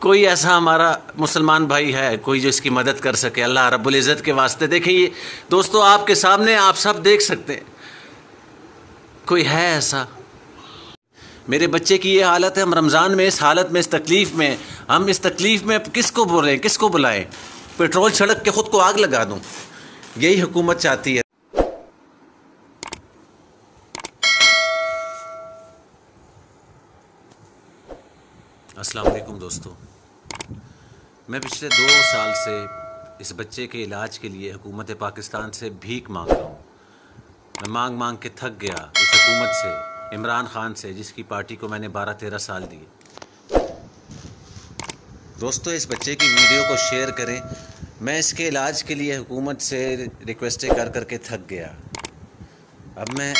कोई ऐसा हमारा मुसलमान भाई है कोई जो इसकी मदद कर सके अल्लाह रब्बुल इज़्ज़त के वास्ते। देखिए दोस्तों, आपके सामने आप सब देख सकते हैं, कोई है ऐसा? मेरे बच्चे की ये हालत है, हम रमज़ान में इस हालत में, इस तकलीफ़ में, हम इस तकलीफ़ में किसको बोलें, किसको बुलाएं? पेट्रोल छिड़क के ख़ुद को आग लगा दूं? यही हुकूमत चाहती है। अस्सलाम वालेकुम दोस्तों, मैं पिछले 2 साल से इस बच्चे के इलाज के लिए हुकूमत पाकिस्तान से भीख मांग रहा हूँ। मैं मांग मांग के थक गया इस हुकूमत से, इमरान खान से, जिसकी पार्टी को मैंने 12-13 साल दिए। दोस्तों, इस बच्चे की वीडियो को शेयर करें। मैं इसके इलाज के लिए हुकूमत से रिक्वेस्टें कर कर के थक गया। अब मैं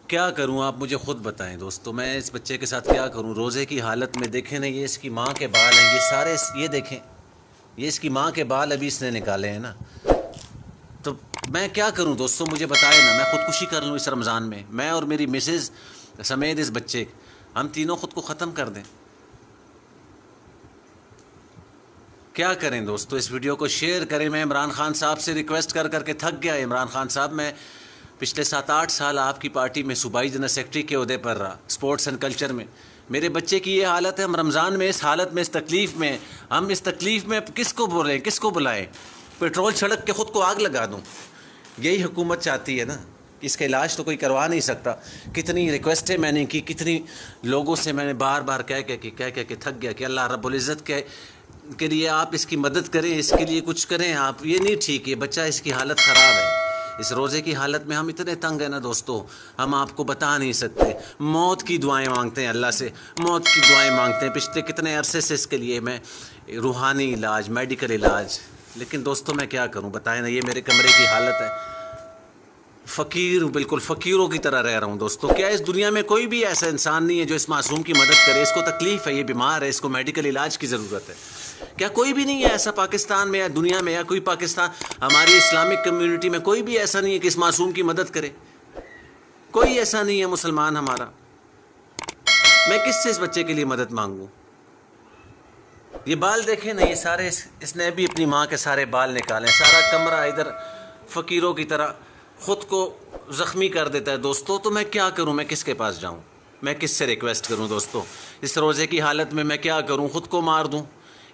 क्या करूं, आप मुझे ख़ुद बताएं दोस्तों। मैं इस बच्चे के साथ क्या करूं? रोज़े की हालत में देखें ना, ये इसकी माँ के बाल हैं, ये सारे, ये देखें, ये इसकी माँ के बाल अभी इसने निकाले हैं ना। तो मैं क्या करूं दोस्तों, मुझे बताएं ना। मैं ख़ुदकुशी कर लूं इस रमज़ान में? मैं और मेरी मिसेज़ समेत इस बच्चे, हम तीनों ख़ुद को ख़त्म कर दें? क्या करें दोस्तों? इस वीडियो को शेयर करें। मैं इमरान खान साहब से रिक्वेस्ट कर कर के थक गया। इमरान खान साहब, मैं पिछले 7-8 साल आपकी पार्टी में सूबाई जनरल सेक्रेटरी के ओहदे पर रहा, स्पोर्ट्स एंड कल्चर में। मेरे बच्चे की ये हालत है, हम रमज़ान में इस हालत में, इस तकलीफ़ में, हम इस तकलीफ़ में किसको बोलें, किसको बुलाएं? पेट्रोल छिड़क के ख़ुद को आग लगा दूं? यही हुकूमत चाहती है ना। इसका इलाज तो कोई करवा नहीं सकता। कितनी रिक्वेस्टें मैंने की, कितनी लोगों से मैंने बार बार कह के थक गया कि अल्लाह रब्बुल इज़्ज़त के लिए आप इसकी मदद करें, इसके लिए कुछ करें आप। ये नहीं ठीक है, बच्चा, इसकी हालत ख़राब है। इस रोज़े की हालत में हम इतने तंग हैं ना दोस्तों, हम आपको बता नहीं सकते। मौत की दुआएं मांगते हैं अल्लाह से, मौत की दुआएं मांगते हैं पिछले कितने अरसे से इसके लिए मैं, रूहानी इलाज, मेडिकल इलाज। लेकिन दोस्तों मैं क्या करूं, बताएं ना। ये मेरे कमरे की हालत है, फ़कीर, बिल्कुल फ़कीरों की तरह रह रहा हूँ दोस्तों। क्या इस दुनिया में कोई भी ऐसा इंसान नहीं है जो इस मासूम की मदद करे? इसको तकलीफ़ है, ये बीमार है, इसको मेडिकल इलाज की ज़रूरत है। क्या कोई भी नहीं है ऐसा पाकिस्तान में या दुनिया में, या कोई पाकिस्तान, हमारी इस्लामिक कम्युनिटी में कोई भी ऐसा नहीं है कि इस मासूम की मदद करे? कोई ऐसा नहीं है मुसलमान हमारा। मैं किससे इस बच्चे के लिए मदद मांगूं? ये बाल देखें ना, ये सारे, इसने भी अपनी माँ के सारे बाल निकाले, सारा कमरा इधर फ़कीरों की तरह ख़ुद को ज़ख्मी कर देता है दोस्तों। तो मैं क्या करूं, मैं किसके पास जाऊं, मैं किससे रिक्वेस्ट करूं दोस्तों? इस रोज़े की हालत में मैं क्या करूं? ख़ुद को मार दूं,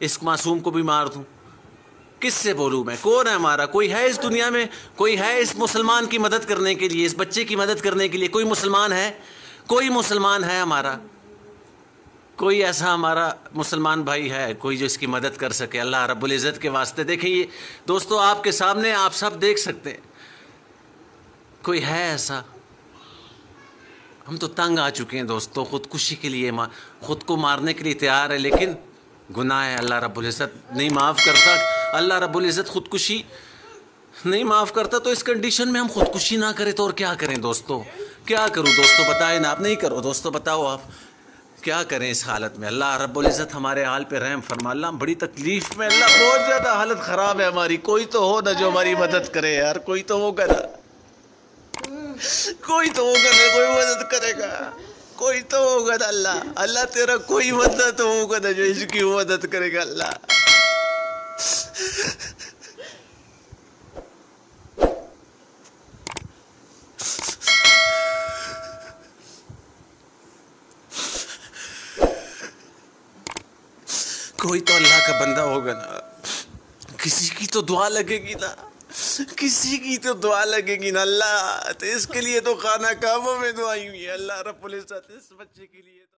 इस मासूम को भी मार दूं? किससे बोलूं मैं? कौन है हमारा? कोई है इस दुनिया में? कोई है इस मुसलमान की मदद करने के लिए, इस बच्चे की मदद करने के लिए? कोई मुसलमान है? कोई मुसलमान है हमारा? कोई ऐसा हमारा मुसलमान भाई है कोई जो इसकी मदद कर सके अल्लाह रब्बुल इज़्ज़त के वास्ते? देखिए दोस्तों, आपके सामने आप सब देख सकते हैं, कोई है ऐसा? हम तो तंग आ चुके हैं दोस्तों, ख़ुदकुशी के लिए, ख़ुद को मारने के लिए तैयार है। लेकिन गुनाह है, अल्लाह रब्बुल इज़्ज़त नहीं माफ़ करता। अल्लाह रब्बुल इज़्ज़त ख़ुदकुशी नहीं माफ़ करता। तो इस कंडीशन में हम ख़ुदकुशी ना करें तो और क्या करें दोस्तों? क्या करूं दोस्तों, बताएं ना। आप नहीं करो दोस्तों, बताओ आप क्या करें इस हालत में? अल्लाह रब्बुल इज़्ज़त हमारे हाल पे रहम फरमा। अल्लाह, हम बड़ी तकलीफ़ में, अल्लाह, बहुत ज़्यादा हालत ख़राब है हमारी। कोई तो हो ना जो हमारी मदद करे यार, कोई तो होगा ना, कोई तो होगा ना, कोई मदद करेगा, कोई तो होगा ना। अल्लाह, अल्लाह तेरा कोई बंदा तो होगा ना जो इसकी मदद करेगा। अल्लाह, कोई तो अल्लाह का बंदा होगा ना, किसी की तो दुआ लगेगी ना, किसी की तो दुआ लगेगी ना। अल्लाह, तो इसके लिए तो खाना काबा में दुआई हुई है। अल्लाह रब्बुल इज़्ज़त इस बच्चे के लिए